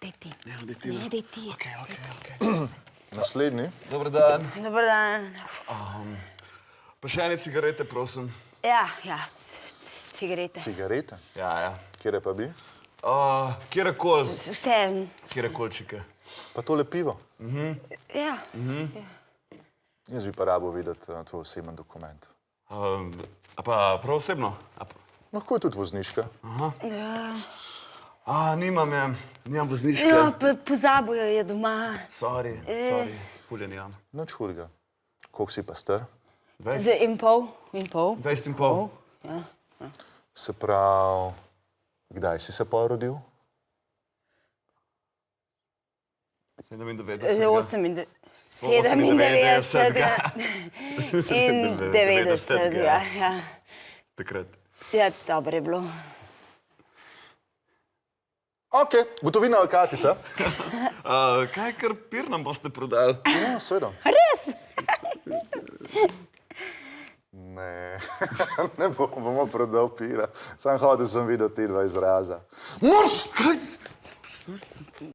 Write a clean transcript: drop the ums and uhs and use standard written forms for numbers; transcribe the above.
daj ti. Ne, daj ti. Ne, daj ti. Okej. Naslednji. Dober dan. Dobar dan. Pa še ene cigarete, prosim. Ja, cigarete. Cigarete. Ja. Kjere pa bi? Kjerekol. Vse. Kjerekolčike. Pa tole pivo. Ja. Jaz bi pa rabo videti tvoj oseben dokument. A pa prav osebno? Lahko je tudi vozniška. Nimam vozniške. Ja, pozabil jo je doma. Sorry. Ful je nimam. Nič hudega. Koliko si pa star? 20 In pol. 20 in pol. Ja. Se pravi, kdaj si se porodil? 97. 98. 97. In 90. Ja. Takrat. Ja, dobro je bilo. Ok, gotovina ali kartica? Kaj kar pir nam boste prodali? Ja, seveda. Res? Ne, ne bomo prodal pira. Sam hodil sem videti te dva izraza. Moš!